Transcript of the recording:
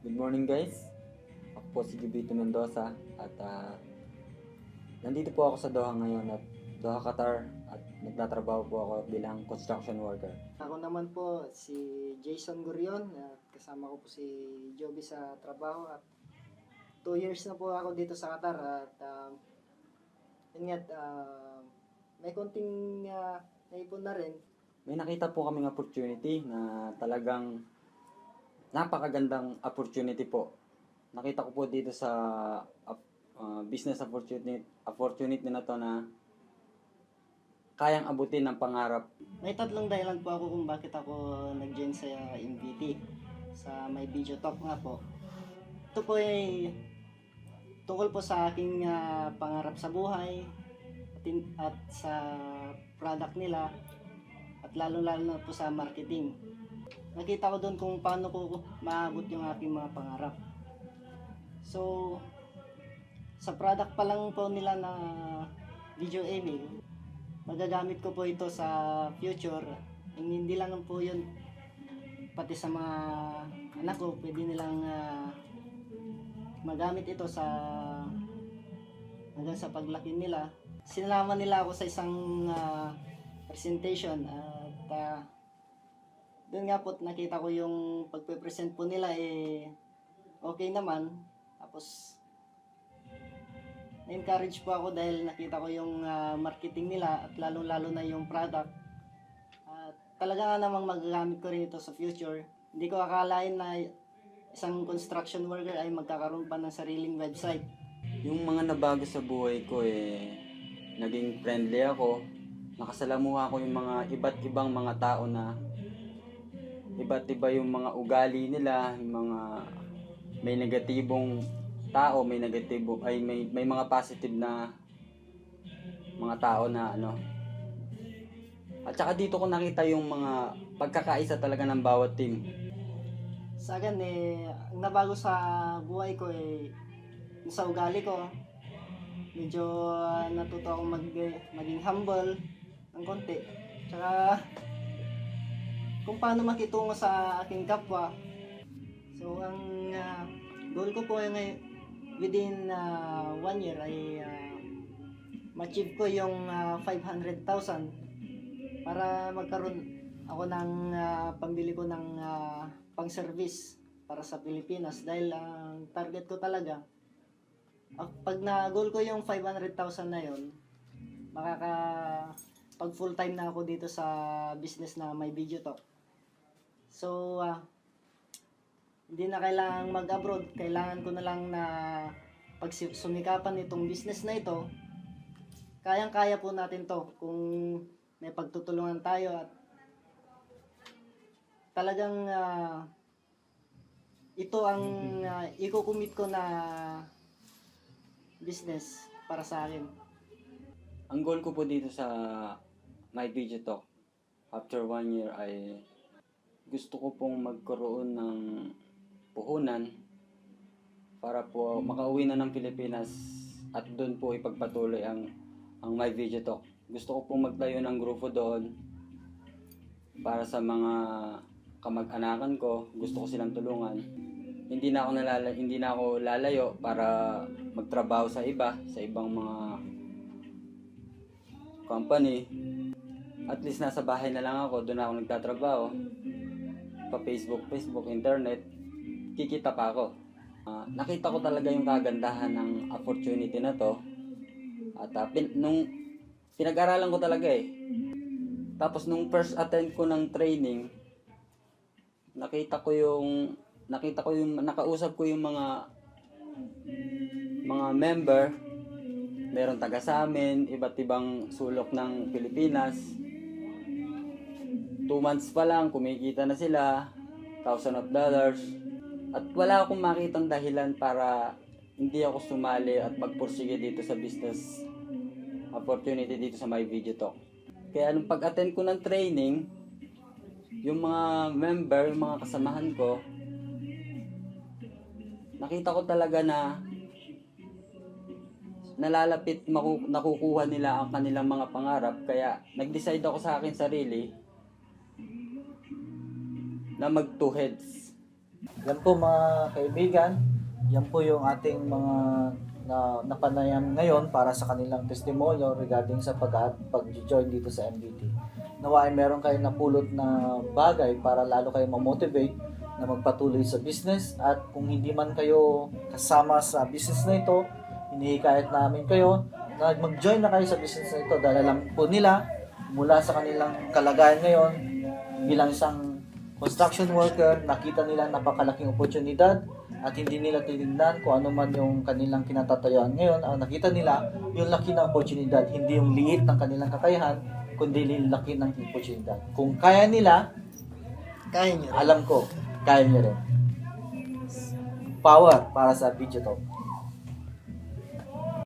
Good morning guys. Ako po si Jubito Mendoza at nandito po ako sa Doha ngayon at Doha, Qatar at nagtatrabaho po ako bilang construction worker. Ako naman po si Jason Gurion at kasama ko po si Joby sa trabaho at 2 years na po ako dito sa Qatar at yun nga, may konting naipon na rin. May nakita po kaming opportunity na talagang napakagandang opportunity po. Nakita ko po dito sa business opportunity na to na kayang abutin ng pangarap. May 3 dahilan po ako kung bakit ako nag-join sa MVT, sa My Video Talk nga po. Ito po ay tungkol po sa aking pangarap sa buhay at sa product nila at lalo-lalo na po sa marketing. Nakita ko doon kung paano ko maabot yung aking mga pangarap. So, sa product pa lang po nila na video email, magagamit ko po ito sa future. Hindi lang po yun, pati sa mga anak ko, pwede nilang magamit ito sa hanggang sa paglaki nila. Sinalama nila ako sa isang presentation at doon nga po nakita ko yung pagpe-present po nila okay naman. Tapos na-encourage po ako dahil nakita ko yung marketing nila at lalong-lalo na yung product. At talaga nga namang magagamit ko rin ito sa future. Hindi ko akalain na isang construction worker ay magkakaroon pa ng sariling website. Yung mga nabago sa buhay ko naging friendly ako. Nakasalamuha ko yung mga iba't ibang mga tao na iba't iba yung mga ugali nila, yung mga may negatibong tao, may mga positive na mga tao na At saka dito ko nakita yung mga pagkakaisa talaga ng bawat team. Sa akin ang nabago sa buhay ko sa ugali ko. Medyo natuto akong maging humble ng konti. Tsaka kung paano makitungo sa aking kapwa. So ang goal ko po within 1 year ay ma-achieve ko yung 500,000 para magkaroon ako ng pambili ko ng pang-service para sa Pilipinas dahil ang target ko talaga pag na-goal ko yung 500,000 na yon, pag full time na ako dito sa business na My Video Talk. So hindi na kailangang mag-abroad, kailangan ko na lang na pag sumikapan itong business na ito, kayang-kaya po natin to kung may pagtutulungan tayo at talagang ito ang iko-commit ko na business para sa akin. Ang goal ko po dito sa My Video Talk after 1 year ay gusto ko pong magkaroon ng puhunan para po makauwi na ng Pilipinas at doon po ipagpatuloy ang My Video Talk. Gusto ko pong magtayo ng grupo doon para sa mga kamag-anakan ko. Gusto ko silang tulungan. Hindi na ako lalayo para magtrabaho sa ibang mga company. At least nasa bahay na lang ako, doon ako nagtatrabaho. Pa Facebook, internet, kikita pa ako. Nakita ko talaga yung kagandahan ng opportunity na to. At nung pinag-aralan ko talaga Tapos nung first attend ko ng training, nakausap ko yung mga member. Meron taga sa amin, iba't ibang sulok ng Pilipinas. 2 months pa lang, kumikita na sila, $1,000. At wala akong makitang dahilan para hindi ako sumali at magpursige dito sa business opportunity dito sa My Video Talk. Kaya nung pag-attend ko ng training, yung mga member, yung mga kasamahan ko, nakita ko talaga na nakukuha nila ang kanilang mga pangarap. Kaya nag-decide ako sa akin sarili na mag 2 heads. Yan po mga kaibigan, yan po yung ating mga napanayam ngayon para sa kanilang testimonyo regarding sa pag-join dito sa MBT. Nawa ay meron kayong napulot na bagay para lalo kayo ma-motivate na magpatuloy sa business, at kung hindi man kayo kasama sa business na ito, hinihikayat namin kayo na mag-join na kayo sa business na ito dahil alam po nila mula sa kanilang kalagayan ngayon bilang isang construction worker, nakita nila napakalaking oportunidad at hindi nila tinignan kung ano man yung kanilang kinatatayuan ngayon. Ang nakita nila, yung laki ng oportunidad, hindi yung liit ng kanilang kakayahan, kundi yung laki ng oportunidad. Kung kaya nila, Kaya nyo rin. alam ko, kaya nyo rin. Power para sa Video Talk.